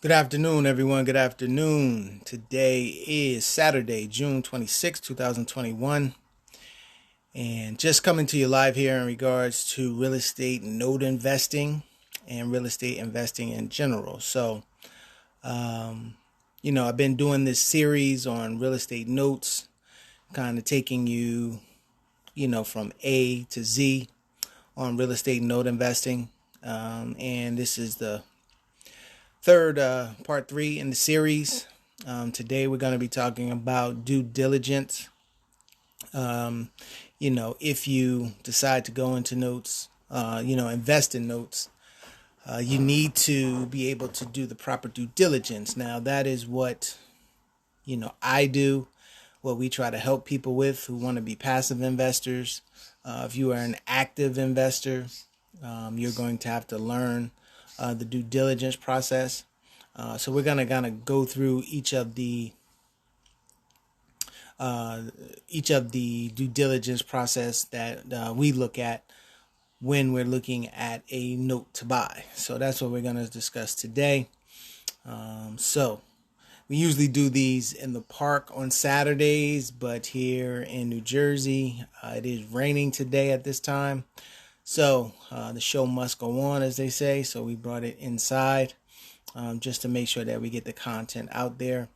Good afternoon, everyone. Good afternoon. Today is Saturday, June 26, 2021. And just coming to you live here in regards to real estate note investing and real estate investing in general. I've been doing this series on real estate notes, kind of taking you, from A to Z on real estate note investing. And this is the third part 3 in the series. Today we're going to be talking about due diligence. If you decide to go into notes, invest in notes, you need to be able to do the proper due diligence. Now that is what I do, what we try to help people with who want to be passive investors. If you are an active investor, you're going to have to learn the due diligence process. So we're going to kind of go through each of the due diligence process that we look at when we're looking at a note to buy. So that's what we're going to discuss today. So we usually do these in the park on Saturdays, but here in New Jersey, it is raining today at this time. So the show must go on, as they say. So we brought it inside just to make sure that we get the content out there.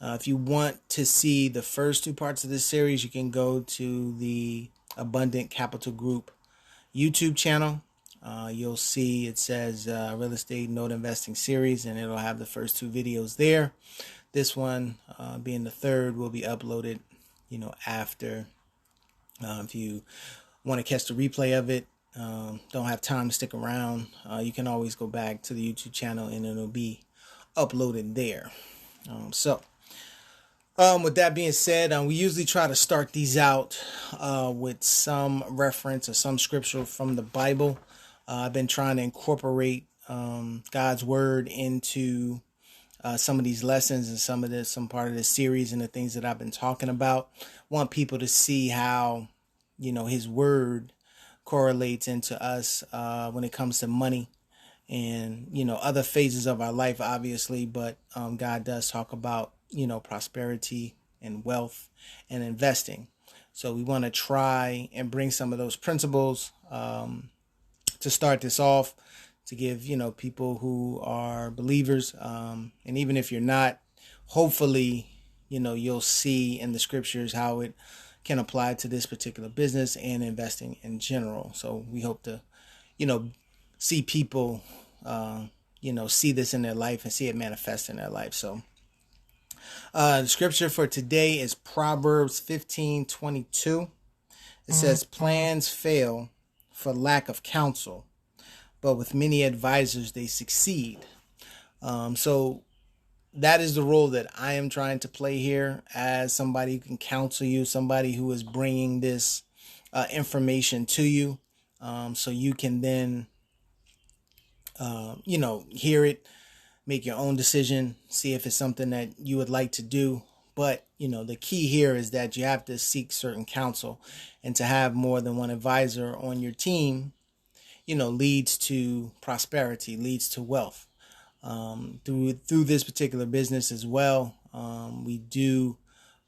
If you want to see the first 2 parts of this series, you can go to the Abundant Capital Group YouTube channel. You'll see it says Real Estate Note Investing Series, and it'll have the first 2 videos there. This one, being the third, will be uploaded, after. If you want to catch the replay of it, don't have time to stick around, you can always go back to the YouTube channel and it'll be uploaded there. With that being said, we usually try to start these out with some reference or some scripture from the Bible. I've been trying to incorporate God's word into some of these lessons and some part of this series and the things that I've been talking about. Want people to see how, his word correlates into us when it comes to money and, other phases of our life, obviously. But God does talk about, prosperity and wealth and investing. So we want to try and bring some of those principles to start this off, to give, people who are believers. And even if you're not, hopefully, you'll see in the scriptures how it can apply to this particular business and investing in general. So we hope to, see people, see this in their life and see it manifest in their life. So the scripture for today is Proverbs 15:22. It says, plans fail for lack of counsel, but with many advisors they succeed. So that is the role that I am trying to play here as somebody who can counsel you, somebody who is bringing this information to you, so you can then, hear it, make your own decision, see if it's something that you would like to do. But, the key here is that you have to seek certain counsel, and to have more than one advisor on your team, leads to prosperity, leads to wealth. Through this particular business as well, we do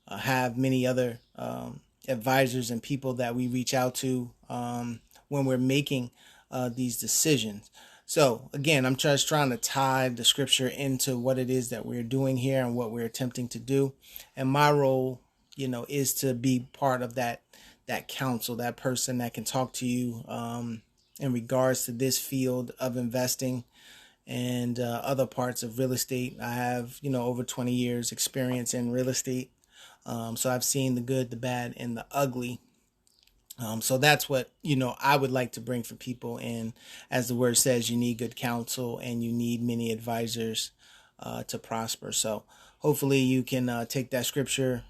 have many other advisors and people that we reach out to when we're making these decisions. So again, I'm just trying to tie the scripture into what it is that we're doing here and what we're attempting to do. And my role, is to be part of that counsel, that person that can talk to you in regards to this field of investing and other parts of real estate. I have, over 20 years experience in real estate. So I've seen the good, the bad, and the ugly. So that's what, I would like to bring for people. And as the word says, you need good counsel and you need many advisors to prosper. So hopefully you can take that scripture,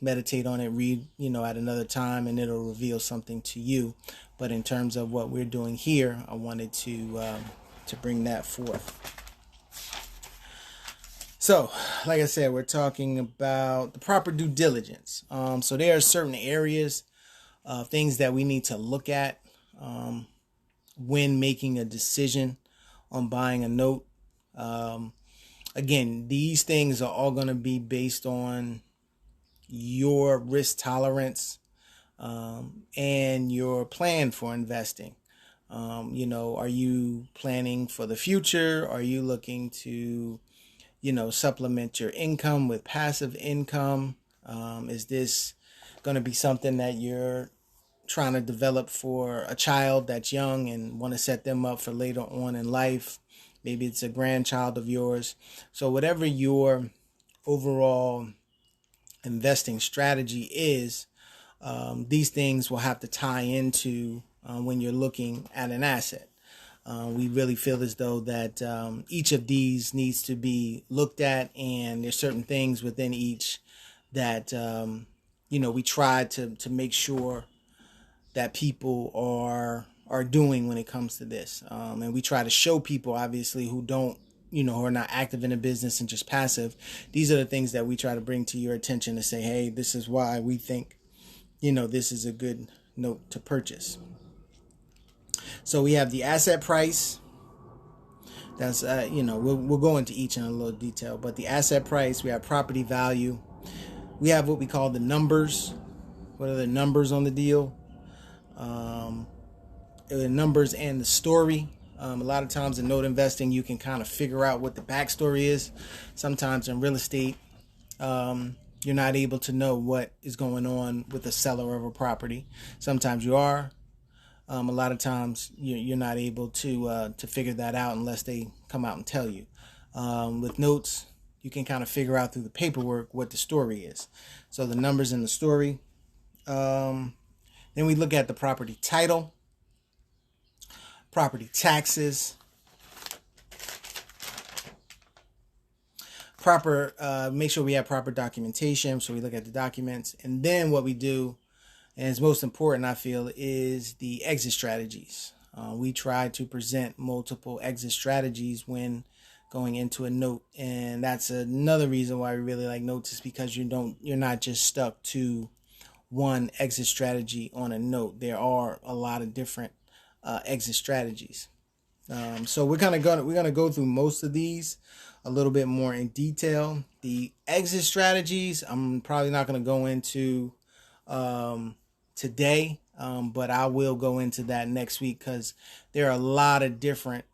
meditate on it, read, at another time, and it'll reveal something to you. But in terms of what we're doing here, I wanted to bring that forth. So, like I said, we're talking about the proper due diligence. So there are certain areas, things that we need to look at when making a decision on buying a note. Again, these things are all going to be based on your risk tolerance, and your plan for investing. Are you planning for the future? Are you looking to, supplement your income with passive income? Is this going to be something that you're trying to develop for a child that's young and want to set them up for later on in life? Maybe it's a grandchild of yours. So whatever your overall investing strategy is, these things will have to tie into when you're looking at an asset. We really feel as though that each of these needs to be looked at, and there's certain things within each that we try to make sure that people are doing when it comes to this, and we try to show people, obviously, who don't, who are not active in a business and just passive. These are the things that we try to bring to your attention to say, hey, this is why we think this is a good note to purchase. So we have the asset price. That's we'll go into each in a little detail, but the asset price, we have property value, we have what we call the numbers. What are the numbers on the deal? The numbers and the story. A lot of times in note investing, you can kind of figure out what the backstory is. Sometimes in real estate, you're not able to know what is going on with the seller of a property. Sometimes you are. A lot of times you're not able to figure that out unless they come out and tell you. With notes, you can kind of figure out through the paperwork what the story is. So the numbers in the story. Then we look at the property title, property taxes, make sure we have proper documentation. So we look at the documents, and then what we do, and it's most important, I feel, is the exit strategies. We try to present multiple exit strategies when going into a note, and that's another reason why we really like notes, is because you're not just stuck to one exit strategy on a note. There are a lot of different exit strategies. So we're gonna go through most of these a little bit more in detail. The exit strategies, I'm probably not gonna go into today, but I will go into that next week, because there are a lot of different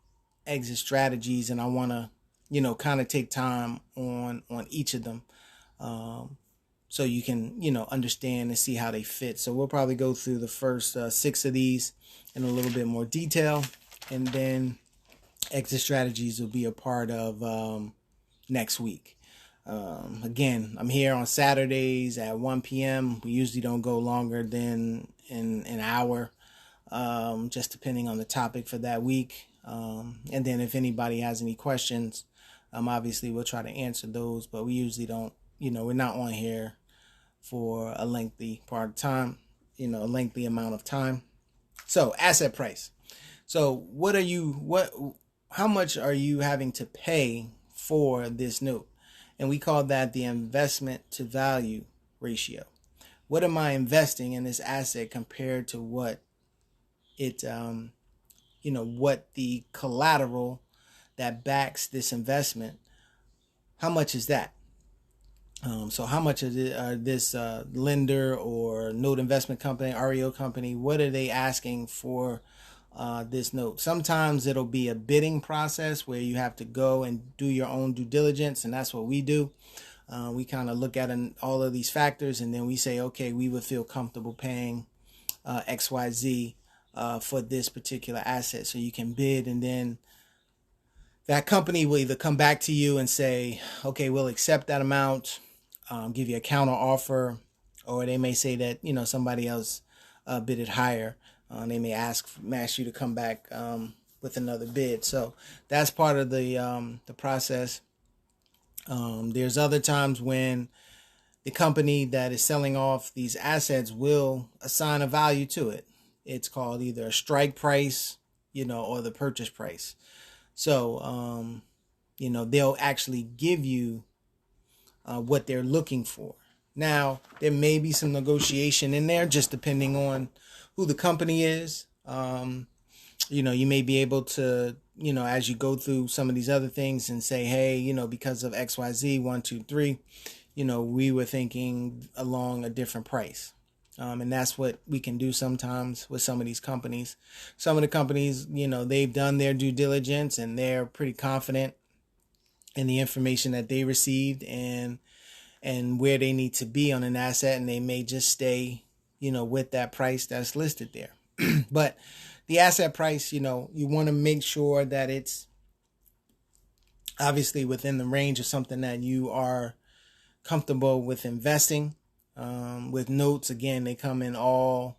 exit strategies, and I want to kind of take time on each of them, so you can understand and see how they fit. So we'll probably go through the first 6 of these in a little bit more detail, and then exit strategies will be a part of next week. Again, I'm here on Saturdays at 1 p.m. We usually don't go longer than an hour, just depending on the topic for that week. And then if anybody has any questions, obviously we'll try to answer those, but we usually don't, we're not on here for a lengthy part of time, a lengthy amount of time. So asset price. So how much are you having to pay for this note? And we call that the investment to value ratio. What am I investing in this asset compared to what what the collateral that backs this investment, how much is that? So how much is it, this lender or note investment company, REO company, what are they asking for this note? Sometimes it'll be a bidding process where you have to go and do your own due diligence, and that's what we do. We kind of look at all of these factors, and then we say, okay, we would feel comfortable paying XYZ for this particular asset. So you can bid, and then that company will either come back to you and say, okay, we'll accept that amount, give you a counter offer, or they may say that somebody else bid it higher. They may ask you to come back with another bid. So that's part of the process. There's other times when the company that is selling off these assets will assign a value to it. It's called either a strike price, or the purchase price. So, they'll actually give you what they're looking for. Now, there may be some negotiation in there, just depending on who the company is. You may be able to, as you go through some of these other things and say, hey, because of XYZ, 1, 2, 3, we were thinking along a different price. And that's what we can do sometimes with some of these companies. Some of the companies, they've done their due diligence and they're pretty confident in the information that they received and where they need to be on an asset, and they may just stay, with that price that's listed there. But the asset price, you want to make sure that it's obviously within the range of something that you are comfortable with investing. With notes, again, they come in all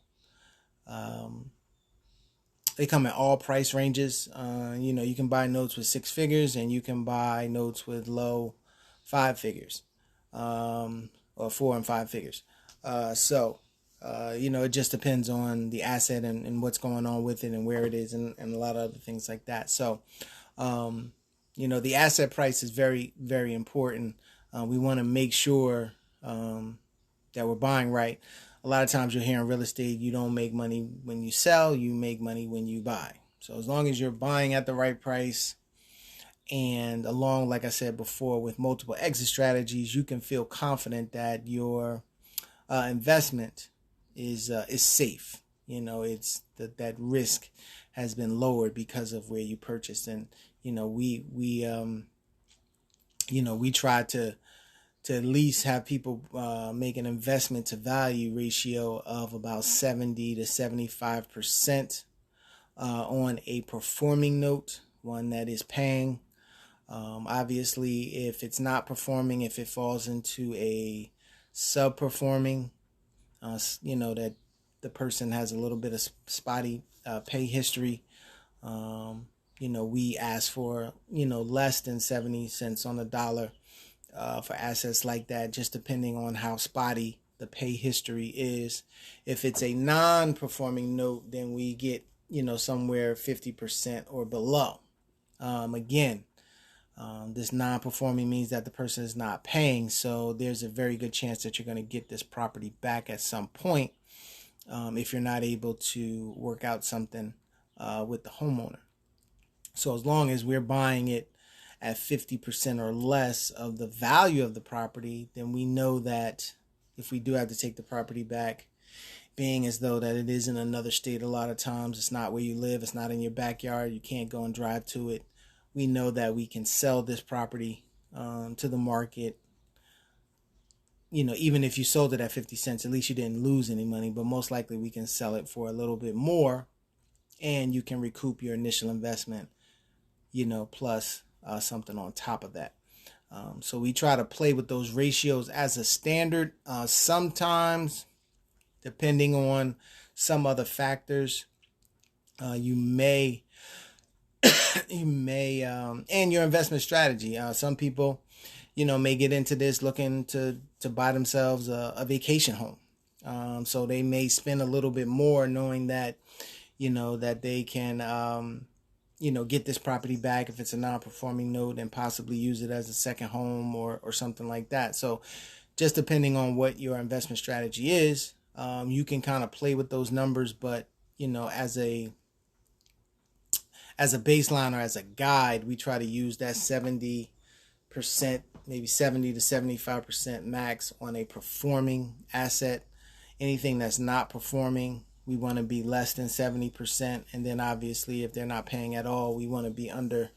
price ranges. You can buy notes with 6 figures, and you can buy notes with low 5 figures, or 4 and 5 figures. It just depends on the asset and what's going on with it and where it is, and a lot of other things like that. So, the asset price is very, very important. We want to make sure that we're buying right. A lot of times you'll hear in real estate, you don't make money when you sell, you make money when you buy. So as long as you're buying at the right price, and along, like I said before, with multiple exit strategies, you can feel confident that your investment is safe. It's that risk has been lowered because of where you purchased. And we try to at least have people make an investment to value ratio of about 70 to 75% on a performing note, one that is paying. Obviously, if it's not performing, if it falls into a sub-performing, that the person has a little bit of spotty pay history, we ask for, less than 70 cents on the dollar for assets like that, just depending on how spotty the pay history is. If it's a non-performing note, then we get, somewhere 50% or below. This non-performing means that the person is not paying, so there's a very good chance that you're going to get this property back at some point if you're not able to work out something with the homeowner. So as long as we're buying it at 50% or less of the value of the property, then we know that if we do have to take the property back, being as though that it is in another state, a lot of times it's not where you live, it's not in your backyard, you can't go and drive to it. We know that we can sell this property to the market. Even if you sold it at 50 cents, at least you didn't lose any money, but most likely we can sell it for a little bit more, and you can recoup your initial investment, plus something on top of that. So we try to play with those ratios as a standard. Sometimes, depending on some other factors, you may and your investment strategy. Some people, may get into this looking to buy themselves a vacation home. So they may spend a little bit more, knowing that, that they can, get this property back if it's a non-performing note, and possibly use it as a second home or something like that. So just depending on what your investment strategy is, you can kind of play with those numbers, but, as a baseline or as a guide, we try to use that 70%, maybe 70 to 75% max on a performing asset. Anything that's not performing, we want to be less than 70%. And then obviously, if they're not paying at all, we want to be under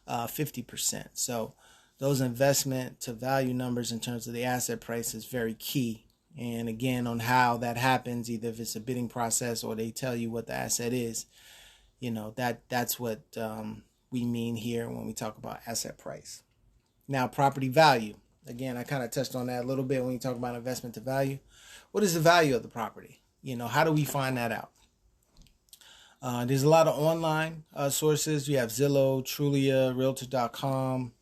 50%. So those investment to value numbers in terms of the asset price is very key. And again, on how that happens, either if it's a bidding process or they tell you what the asset is, that's what we mean here when we talk about asset price. Now, property value. Again, I kind of touched on that a little bit when you talk about investment to value. What is the value of the property? How do we find that out? There's a lot of online sources. You have Zillow, Trulia, Realtor.com.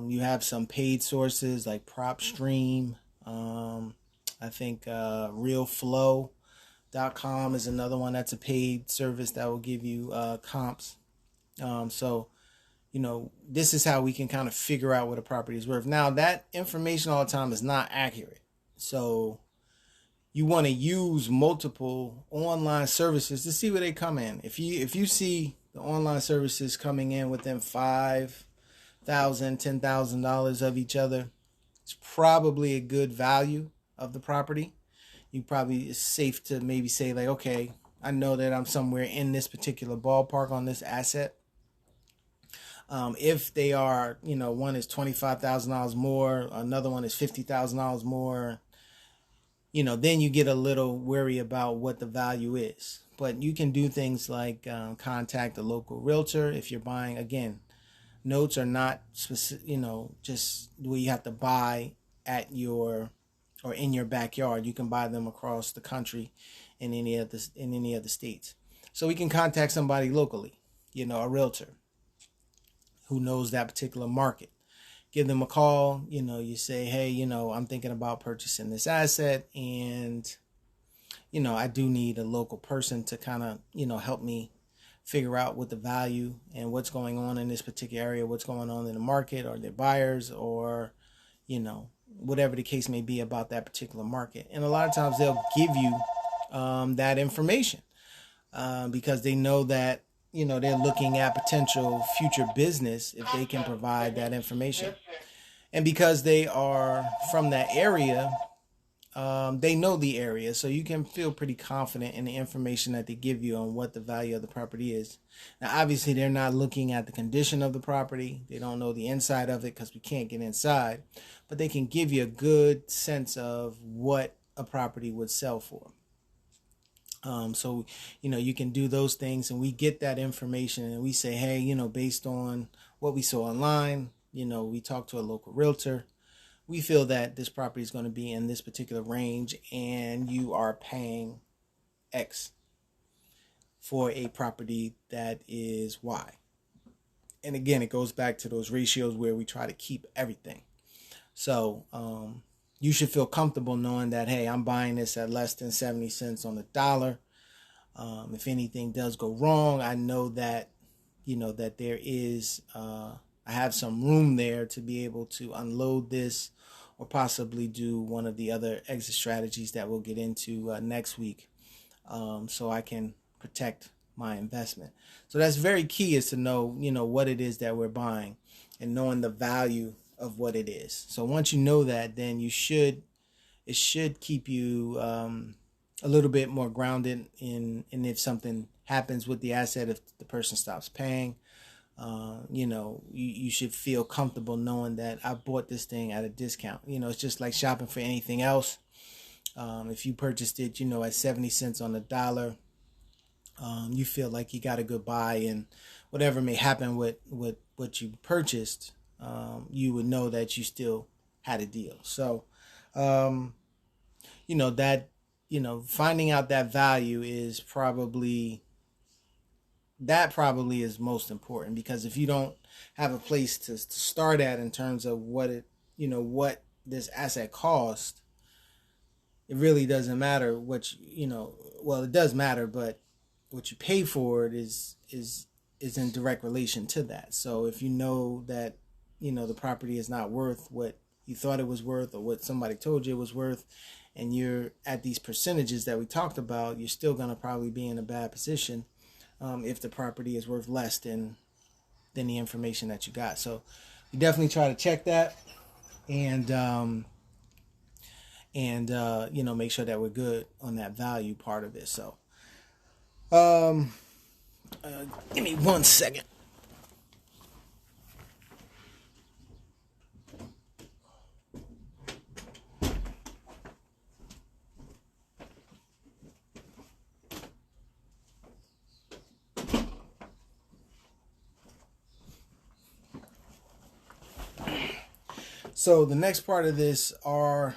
You have some paid sources like PropStream. I think RealFlow.com is another one that's a paid service that will give you comps. So this is how we can kind of figure out what a property is worth. Now, that information all the time is not accurate. So, you want to use multiple online services to see where they come in. If you see the online services coming in within $5,000, $10,000 of each other, it's probably a good value of the property. You probably, it's safe to maybe say like, okay, I know that I'm somewhere in this particular ballpark on this asset. If they are, one is $25,000 more, another one is $50,000 more, then you get a little worry about what the value is. But you can do things like contact a local realtor if you're buying. Again, notes are not specific, just where you have to buy at your or in your backyard. You can buy them across the country in any of the states. So we can contact somebody locally, a realtor who knows that particular market. Give them a call, you say, hey, I'm thinking about purchasing this asset, and I do need a local person to kind of, help me figure out what the value and what's going on in this particular area, what's going on in the market, or their buyers, or whatever the case may be about that particular market. And a lot of times they'll give you that information because they know that they're looking at potential future business if they can provide that information. And because they are from that area, they know the area, so you can feel pretty confident in the information that they give you on what the value of the property is. Now, obviously, they're not looking at the condition of the property. They don't know the inside of it because we can't get inside, but they can give you a good sense of what a property would sell for. So, you can do those things, and we get that information and we say, hey, based on what we saw online, we talked to a local realtor. We feel that this property is going to be in this particular range, and you are paying X for a property that is Y. And again, it goes back to those ratios where we try to keep everything. So, you should feel comfortable knowing that, hey, I'm buying this at less than 70 cents on the dollar. If anything does go wrong, I know that, that there is, I have some room there to be able to unload this or possibly do one of the other exit strategies that we'll get into next week, so I can protect my investment. So that's very key, is to know, what it is that we're buying and knowing the value of what it is. So once you know that, then it should keep you a little bit more grounded in if something happens with the asset, if the person stops paying, you should feel comfortable knowing that I bought this thing at a discount. It's just like shopping for anything else. If you purchased it, at 70 cents on the dollar, you feel like you got a good buy, and whatever may happen with what you purchased, you would know that you still had a deal. So, finding out that value is probably is most important, because if you don't have a place to start at in terms of what what this asset cost, it really doesn't matter what well, it does matter, but what you pay for it is in direct relation to that. So if you know that the property is not worth what you thought it was worth, or what somebody told you it was worth, and you're at these percentages that we talked about, you're still going to probably be in a bad position if the property is worth less than the information that you got. So you definitely try to check that, and make sure that we're good on that value part of it. So give me 1 second. So the next part of this are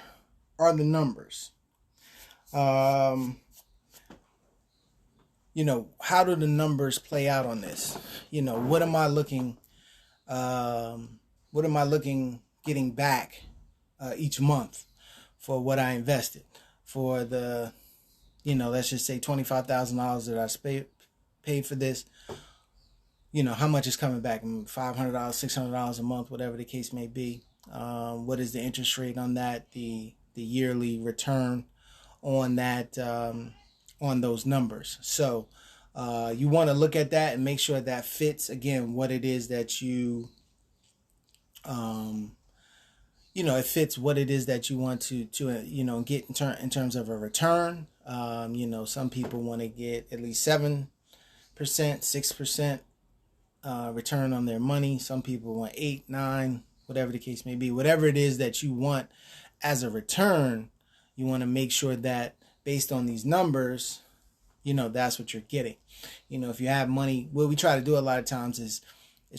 the numbers. How do the numbers play out on this? What am I looking getting back each month for what I invested? For the, let's just say $25,000 that I paid for this. How much is coming back? $500, $600 a month, whatever the case may be. What is the interest rate on that? The yearly return on that, on those numbers. So you want to look at that and make sure that fits, again, what it is that um, it fits what it is that you want to get in terms of a return. Some people want to get at least 7%, 6% return on their money. Some people want 8, 9, whatever the case may be. Whatever it is that you want as a return, you want to make sure that based on these numbers, that's what you're getting. If you have money, what we try to do a lot of times is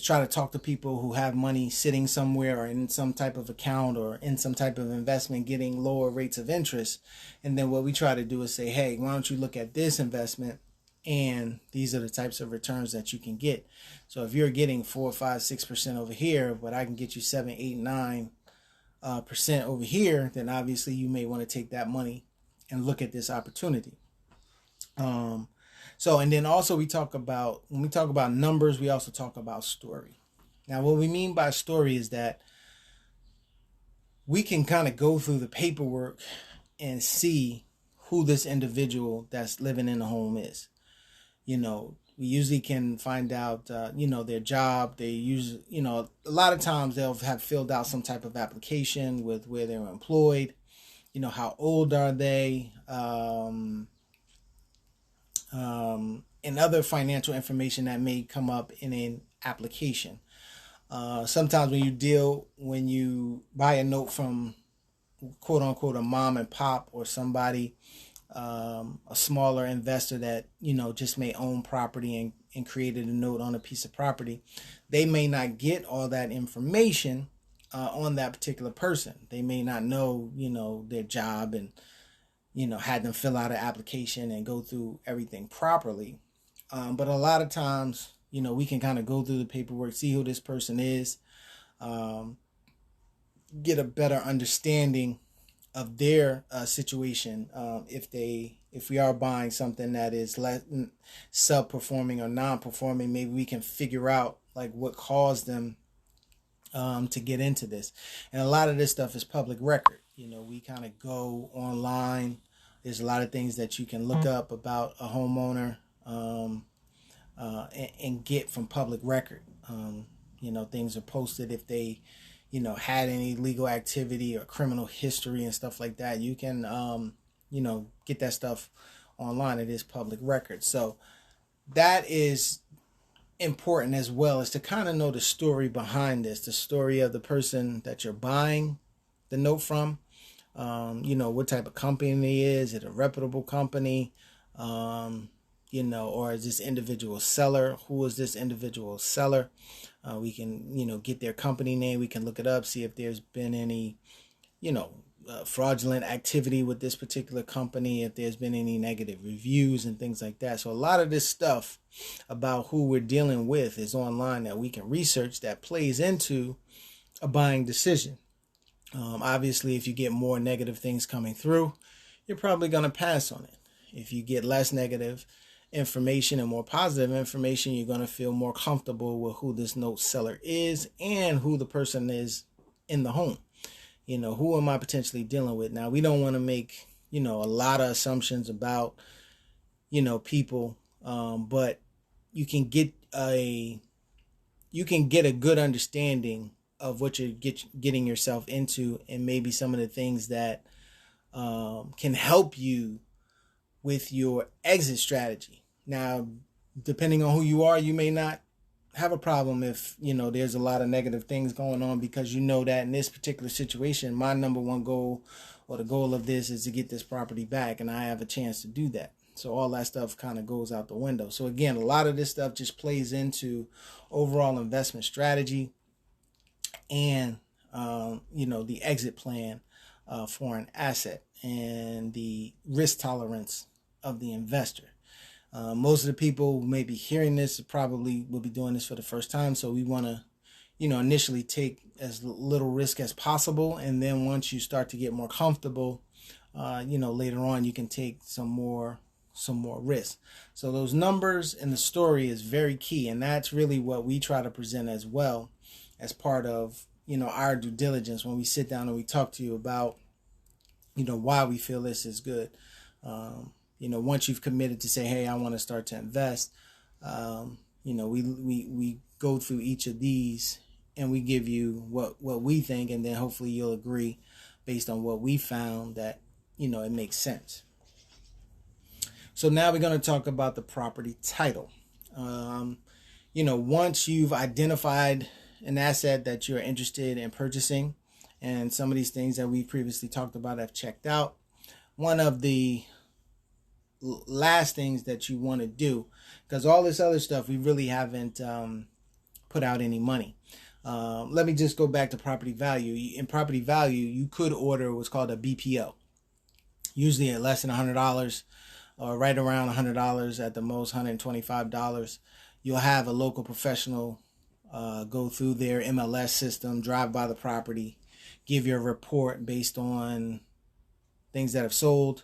try to talk to people who have money sitting somewhere or in some type of account or in some type of investment getting lower rates of interest. And then what we try to do is say, hey, why don't you look at this investment, and these are the types of returns that you can get. So if you're getting 4, 5, 6% over here, but I can get you 7, 8, 9% over here, then obviously you may want to take that money and look at this opportunity. And then also when we talk about numbers, we also talk about story. Now, what we mean by story is that we can kind of go through the paperwork and see who this individual that's living in the home is. We usually can find out, their job. They use, a lot of times they'll have filled out some type of application with where they're employed. How old are they? And other financial information that may come up in an application. Sometimes when you buy a note from quote unquote a mom and pop or somebody, a smaller investor that, just may own property and created a note on a piece of property, they may not get all that information on that particular person. They may not know, their job and, had them fill out an application and go through everything properly. But a lot of times, we can kind of go through the paperwork, see who this person is, get a better understanding of their situation. If we are buying something that is less sub-performing or non-performing, maybe we can figure out like what caused them to get into this. And a lot of this stuff is public record. We kind of go online. There's a lot of things that you can look up about a homeowner and get from public record. Things are posted if they, had any legal activity or criminal history and stuff like that. You can, get that stuff online. It is public record. So that is important as well, as to kind of know the story behind this, the story of the person that you're buying the note from. What type of company is it? A reputable company? Or is this individual seller? Who is this individual seller? We can, get their company name. We can look it up, see if there's been any, fraudulent activity with this particular company, if there's been any negative reviews and things like that. So a lot of this stuff about who we're dealing with is online that we can research, that plays into a buying decision. Obviously, if you get more negative things coming through, you're probably going to pass on it. If you get less negative information and more positive information, you're going to feel more comfortable with who this note seller is and who the person is in the home. Who am I potentially dealing with? Now, we don't want to make, a lot of assumptions about, people, but you can get a good understanding of what you're getting yourself into, and maybe some of the things that can help you with your exit strategy. Now, depending on who you are, you may not have a problem if, there's a lot of negative things going on, because that in this particular situation, my number one goal, or the goal of this, is to get this property back, and I have a chance to do that. So all that stuff kind of goes out the window. So again, a lot of this stuff just plays into overall investment strategy and, the exit plan for an asset and the risk tolerance of the investor. Most of the people who may be hearing this probably will be doing this for the first time. So we want to, initially take as little risk as possible. And then once you start to get more comfortable, later on you can take some more risk. So those numbers and the story is very key. And that's really what we try to present as well as part of, our due diligence when we sit down and we talk to you about, why we feel this is good. Once you've committed to say, hey, I want to start to invest, we go through each of these and we give you what we think, and then hopefully you'll agree based on what we found that, it makes sense. So now we're going to talk about the property title. Once you've identified an asset that you're interested in purchasing, and some of these things that we previously talked about have checked out, one of the last things that you want to do, because all this other stuff we really haven't put out any money. Let me just go back to property value. In property value, you could order what's called a BPO, usually at less than $100 or right around $100, at the most $125. You'll have a local professional go through their MLS system, drive by the property, give you a report based on things that have sold,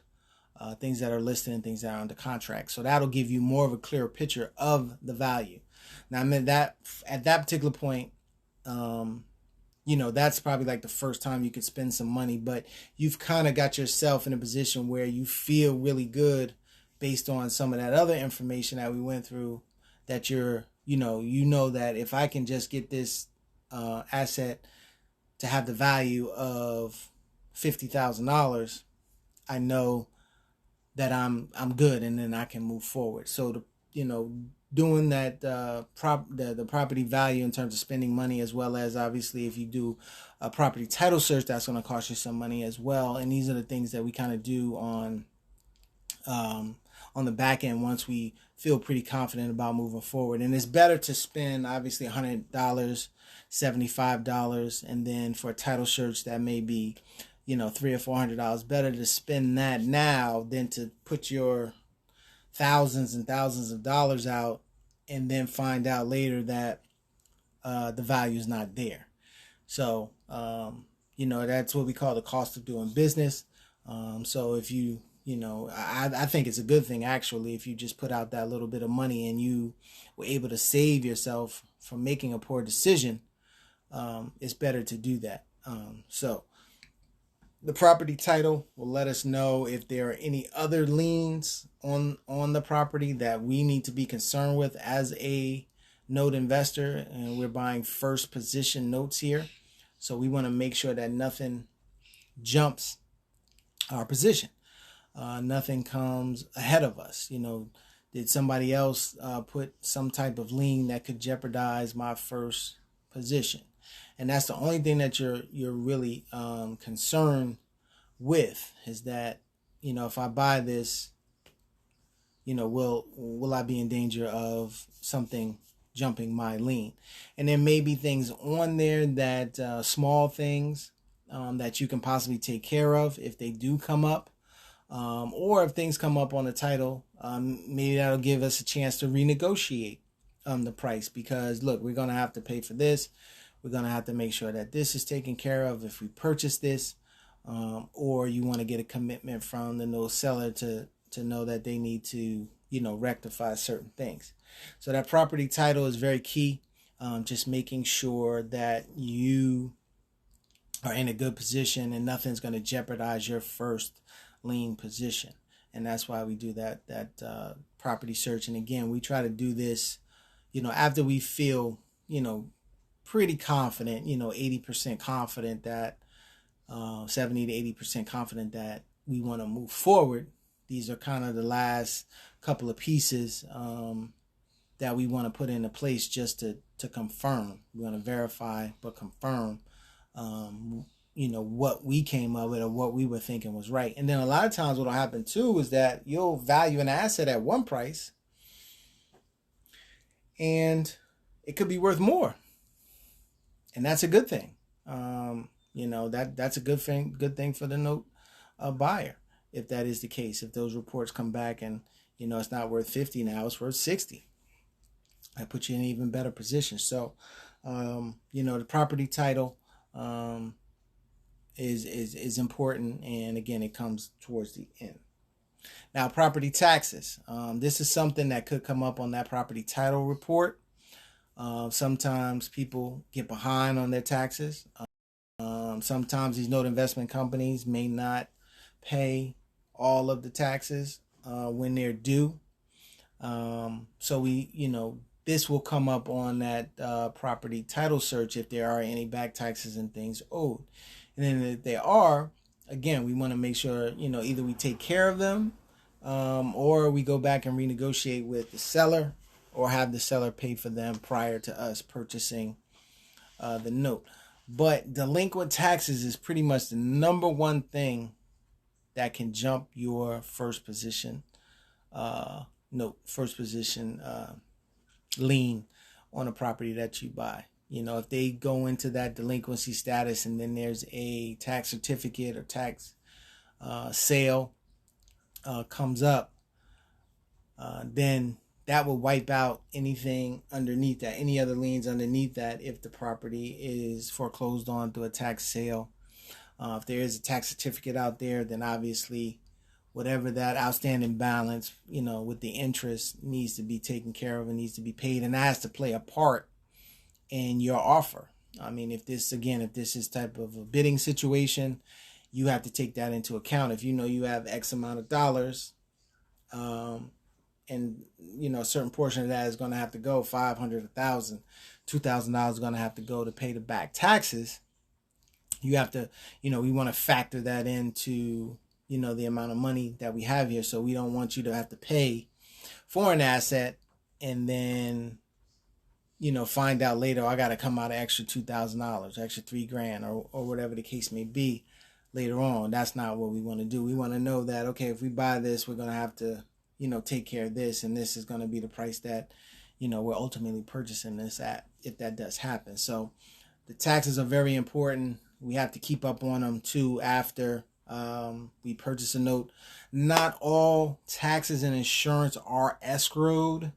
things that are listed, and things that are under contract. So that'll give you more of a clearer picture of the value. Now, I mean, that at that particular point, that's probably like the first time you could spend some money, but you've kind of got yourself in a position where you feel really good based on some of that other information that we went through, that you're, that if I can just get this asset to have the value of $50,000, I know that I'm good, and then I can move forward. So doing that the property value in terms of spending money, as well as obviously if you do a property title search, that's going to cost you some money as well. And these are the things that we kind of do on the back end once we feel pretty confident about moving forward. And it's better to spend obviously $100, $75, and then for a title search that may be $300 or $400. Better to spend that now than to put your thousands and thousands of dollars out and then find out later that the value is not there. So that's what we call the cost of doing business. So if I think it's a good thing actually if you just put out that little bit of money and you were able to save yourself from making a poor decision. It's better to do that. So the property title will let us know if there are any other liens on the property that we need to be concerned with as a note investor. And we're buying first position notes here. So we want to make sure that nothing jumps our position. Nothing comes ahead of us. Did somebody else put some type of lien that could jeopardize my first position? And that's the only thing that you're really concerned with, is that if I buy this, will I be in danger of something jumping my lien? And there may be things on there that small things that you can possibly take care of if they do come up, or if things come up on the title, maybe that'll give us a chance to renegotiate the price, because look, we're going to have to pay for this. We're going to have to make sure that this is taken care of if we purchase this, or you want to get a commitment from the note seller to know that they need to, rectify certain things. So that property title is very key. Just making sure that you are in a good position and nothing's going to jeopardize your first lien position. And that's why we do that property search. And again, we try to do this, after we feel, pretty confident, 80% confident that 70 to 80% confident that we want to move forward. These are kind of the last couple of pieces that we want to put into place just to confirm. We want to verify but confirm what we came up with or what we were thinking was right. And then a lot of times what will happen too is that you'll value an asset at one price and it could be worth more. And that's a good thing. That's a good thing for the note buyer, if that is the case. If those reports come back and it's not worth 50 now, it's worth 60. That puts you in an even better position. So the property title is important, and again, it comes towards the end. Now, property taxes. This is something that could come up on that property title report. Sometimes people get behind on their taxes. Sometimes these note investment companies may not pay all of the taxes when they're due. So this will come up on that property title search if there are any back taxes and things owed. And then if they are, again, we want to make sure, either we take care of them, or we go back and renegotiate with the seller, or have the seller pay for them prior to us purchasing the note. But delinquent taxes is pretty much the number one thing that can jump your first position lien on a property that you buy. If they go into that delinquency status and then there's a tax certificate or tax sale comes up, then that will wipe out anything underneath that, any other liens underneath that if the property is foreclosed on through a tax sale. If there is a tax certificate out there, then obviously whatever that outstanding balance, with the interest needs to be taken care of and needs to be paid, and that has to play a part in your offer. I mean, if this is type of a bidding situation, you have to take that into account. If you have X amount of dollars, and a certain portion of that is going to have to go, $500, $1,000, $2,000 is going to have to go to pay the back taxes. You have to, we want to factor that into, the amount of money that we have here. So we don't want you to have to pay for an asset and then, find out later, I got to come out of extra $2,000, extra $3,000, or whatever the case may be later on. That's not what we want to do. We want to know that, okay, if we buy this, we're going to have to, take care of this, and this is going to be the price that, we're ultimately purchasing this at, if that does happen. So the taxes are very important. We have to keep up on them too after we purchase a note. Not all taxes and insurance are escrowed,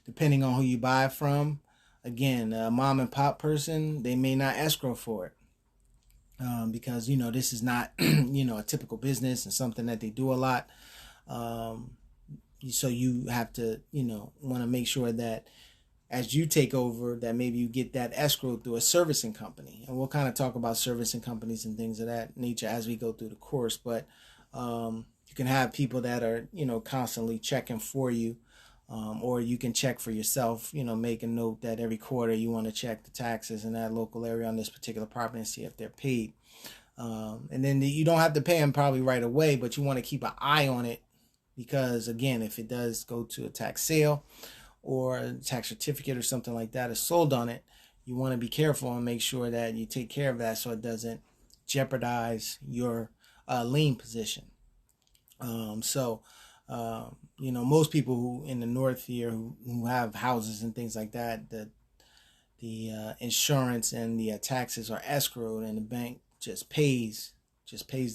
depending on who you buy from. Again, a mom and pop person, they may not escrow for it, because this is not a typical business and something that they do a lot. So you have to want to make sure that as you take over, that maybe you get that escrow through a servicing company. And we'll kind of talk about servicing companies and things of that nature as we go through the course. But you can have people that are, constantly checking for you, or you can check for yourself, make a note that every quarter you want to check the taxes in that local area on this particular property and see if they're paid. And then you don't have to pay them probably right away, but you want to keep an eye on it, because again, if it does go to a tax sale or a tax certificate or something like that is sold on it, you want to be careful and make sure that you take care of that so it doesn't jeopardize your lien position. Most people who in the north here who have houses and things like that, the insurance and the taxes are escrowed, and the bank just pays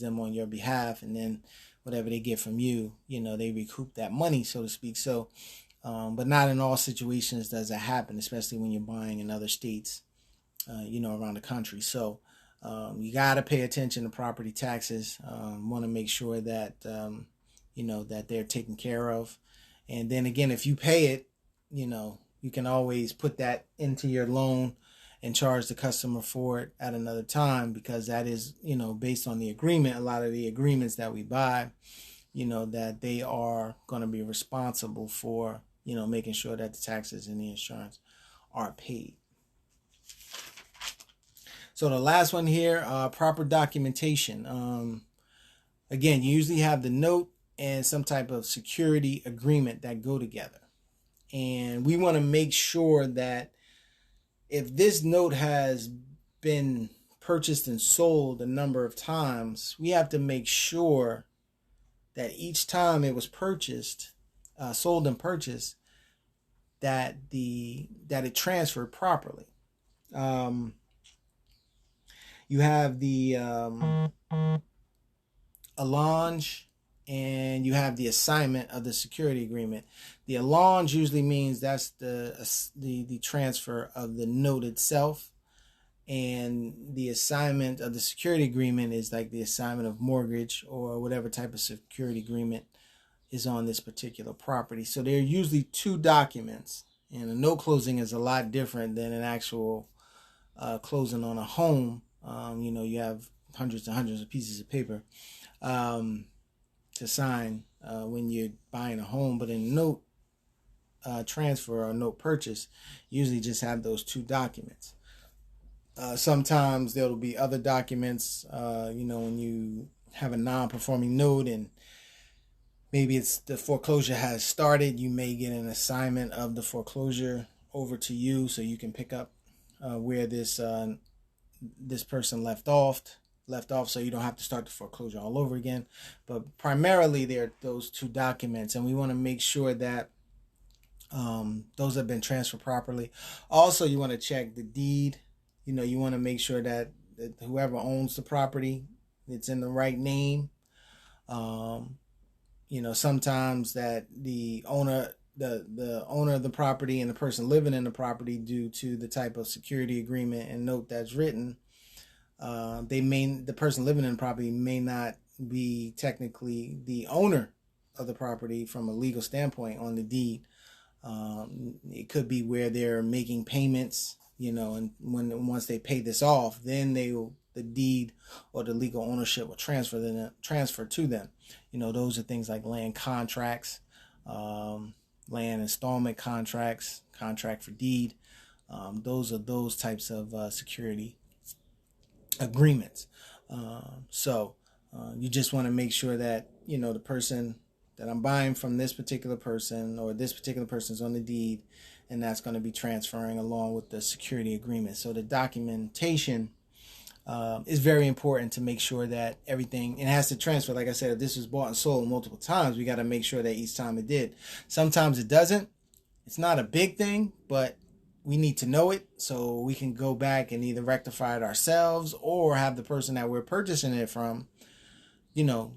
them on your behalf, and then whatever they get from you, they recoup that money, so to speak. So, but not in all situations does that happen, especially when you're buying in other states, around the country. So, you got to pay attention to property taxes. Want to make sure that, that they're taken care of. And then again, if you pay it, you can always put that into your loan and charge the customer for it at another time, because that is, based on the agreement. A lot of the agreements that we buy, that they are going to be responsible for, making sure that the taxes and the insurance are paid. So the last one here, proper documentation. Again, you usually have the note and some type of security agreement that go together. And we want to make sure that if this note has been purchased and sold a number of times, we have to make sure that each time it was purchased, sold and purchased, that it transferred properly. You have the allonge, and you have the assignment of the security agreement. The allonge usually means that's the transfer of the note itself, and the assignment of the security agreement is like the assignment of mortgage or whatever type of security agreement is on this particular property. So there are usually two documents, and a note closing is a lot different than an actual closing on a home. You have hundreds and hundreds of pieces of paper to sign when you're buying a home. But in note transfer or note purchase, usually just have those two documents. Sometimes there will be other documents, when you have a non-performing note and maybe it's the foreclosure has started, you may get an assignment of the foreclosure over to you so you can pick up where this person left off, so you don't have to start the foreclosure all over again. But primarily there are those two documents, and we want to make sure that those have been transferred properly. Also, you want to check the deed. You want to make sure that whoever owns the property, it's in the right name. Sometimes that the owner of the property and the person living in the property, due to the type of security agreement and note that's written, the person living in the property may not be technically the owner of the property from a legal standpoint on the deed. It could be where they're making payments, and once they pay this off, then the deed or the legal ownership will transfer to them. Those are things like land contracts, land installment contracts, contract for deed. Those are those types of security agreements. So you just want to make sure that, the person that I'm buying from, this particular person, or this particular person's on the deed, and that's going to be transferring along with the security agreement. So the documentation is very important to make sure that everything, it has to transfer. Like I said, if this was bought and sold multiple times, we got to make sure that each time it did. Sometimes it doesn't. It's not a big thing, but we need to know it so we can go back and either rectify it ourselves or have the person that we're purchasing it from,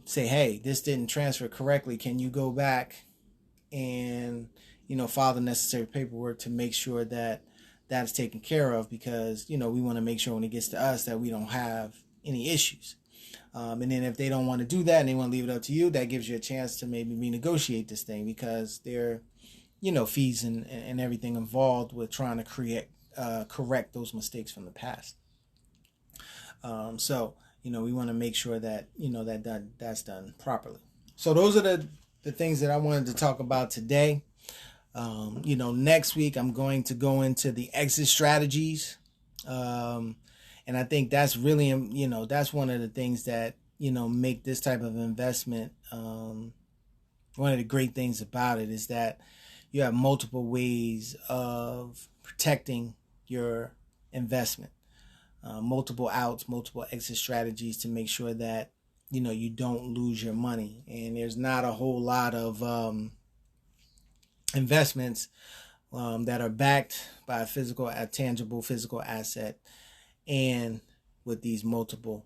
say, hey, this didn't transfer correctly. Can you go back and, file the necessary paperwork to make sure that that's taken care of, because, we want to make sure when it gets to us that we don't have any issues. And then if they don't want to do that and they want to leave it up to you, that gives you a chance to maybe renegotiate this thing, because there are, fees and everything involved with trying to correct those mistakes from the past. So we want to make sure that, that's done properly. So those are the things that I wanted to talk about today. Next week I'm going to go into the exit strategies. And I think that's really, that's one of the things that, make this type of investment. One of the great things about it is that you have multiple ways of protecting your investment, multiple outs, multiple exit strategies to make sure that, you don't lose your money. And there's not a whole lot of, investments that are backed by a tangible physical asset, and with these multiple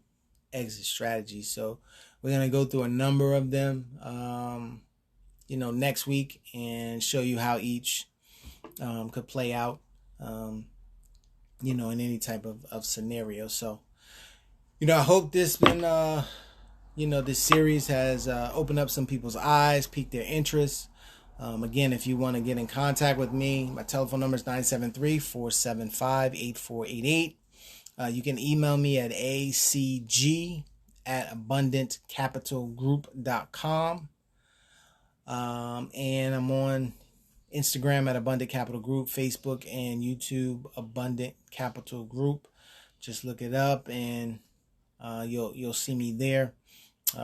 exit strategies. So we're going to go through a number of them, next week, and show you how each could play out, in any type of scenario. So, I hope this this series has opened up some people's eyes, piqued their interest. Again, if you want to get in contact with me, my telephone number is 973-475-8488. You can email me at acg@abundantcapitalgroup.com. And I'm on Instagram at Abundant Capital Group, Facebook and YouTube, Abundant Capital Group. Just look it up and you'll see me there.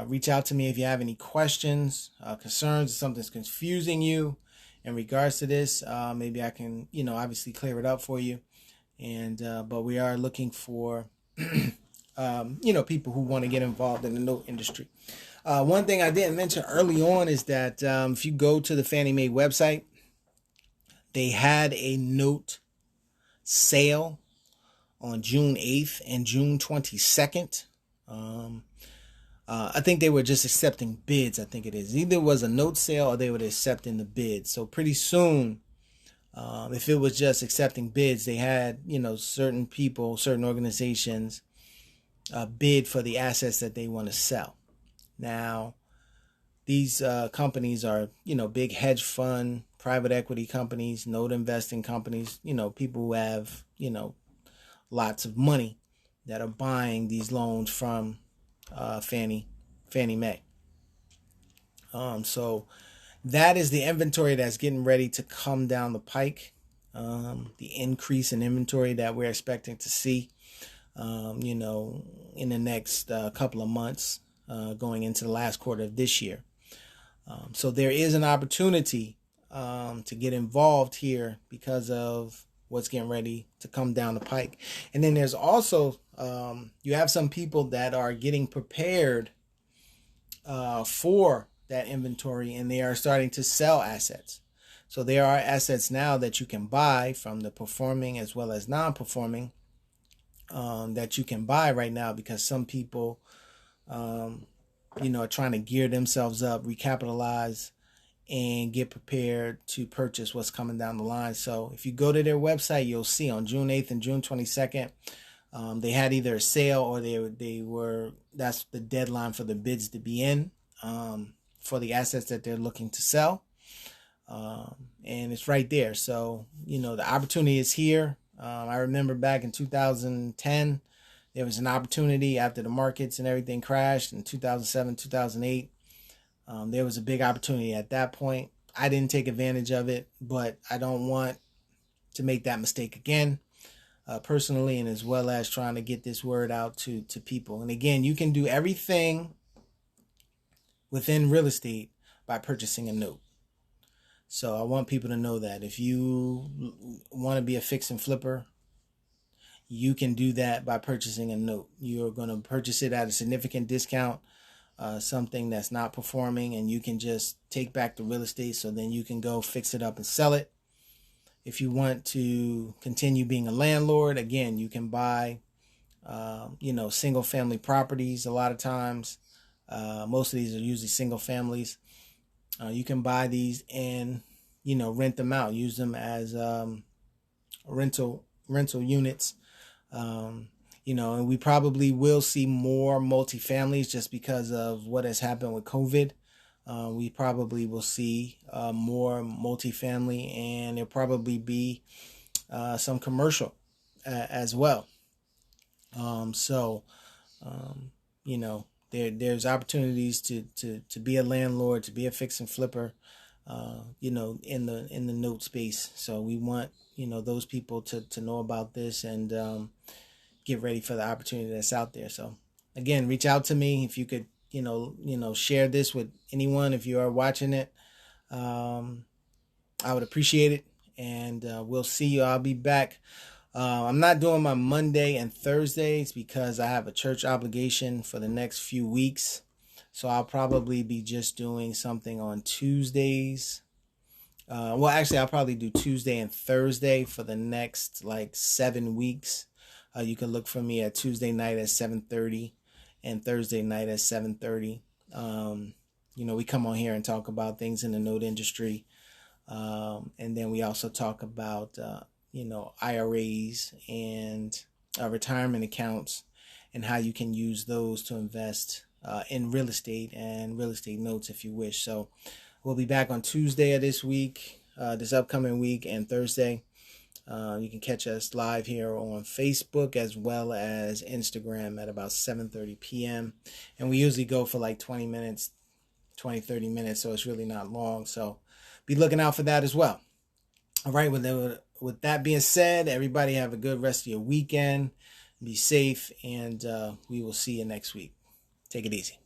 Reach out to me if you have any questions, concerns, if something's confusing you in regards to this. Maybe I can, obviously clear it up for you. And but we are looking for, people who want to get involved in the note industry. One thing I didn't mention early on is that if you go to the Fannie Mae website, they had a note sale on June 8th and June 22nd. I think they were just accepting bids. I think it is. Either it was a note sale or they were accepting the bids. So pretty soon, if it was just accepting bids, they had, certain people, certain organizations bid for the assets that they want to sell. Now, these companies are, big hedge fund, private equity companies, note investing companies, people who have, lots of money. that are buying these loans from Fannie Mae. So that is the inventory that's getting ready to come down the pike. The increase in inventory that we're expecting to see, in the next couple of months, going into the last quarter of this year. So there is an opportunity to get involved here because of what's getting ready to come down the pike. And then there's also, you have some people that are getting prepared for that inventory, and they are starting to sell assets. So there are assets now that you can buy from the performing as well as non-performing, that you can buy right now because some people, are trying to gear themselves up, recapitalize, and get prepared to purchase what's coming down the line. So if you go to their website, you'll see on June 8th and June 22nd, they had either a sale or that's the deadline for the bids to be in, for the assets that they're looking to sell. And it's right there. So, the opportunity is here. I remember back in 2010, there was an opportunity after the markets and everything crashed in 2007, 2008. There was a big opportunity at that point. I didn't take advantage of it, but I don't want to make that mistake again, personally, and as well as trying to get this word out to people. And again, you can do everything within real estate by purchasing a note. So I want people to know that if you want to be a fix and flipper, you can do that by purchasing a note. You're going to purchase it at a significant discount, something that's not performing, and you can just take back the real estate, so then you can go fix it up and sell it. If you want to continue being a landlord, again, you can buy, single family properties. A lot of times, most of these are usually single families. You can buy these and, rent them out, use them as rental units. And we probably will see more multifamilies just because of what has happened with COVID. We probably will see more multifamily, and there'll probably be some commercial as well. There's opportunities to be a landlord, to be a fix and flipper, in the note space. So we want, those people to know about this and get ready for the opportunity that's out there. So again, reach out to me if you could, share this with anyone. If you are watching it, I would appreciate it. And we'll see you. I'll be back. I'm not doing my Monday and Thursdays because I have a church obligation for the next few weeks. So I'll probably be just doing something on Tuesdays. I'll probably do Tuesday and Thursday for the next 7 weeks. You can look for me at Tuesday night at 7:30 and Thursday night at 7:30. We come on here and talk about things in the note industry. And then we also talk about, IRAs and retirement accounts and how you can use those to invest in real estate and real estate notes if you wish. So we'll be back on Tuesday of this upcoming week, and Thursday. You can catch us live here on Facebook as well as Instagram at about 7:30 p.m. And we usually go for 30 minutes, so it's really not long. So be looking out for that as well. All right, with that being said, everybody have a good rest of your weekend. Be safe, and we will see you next week. Take it easy.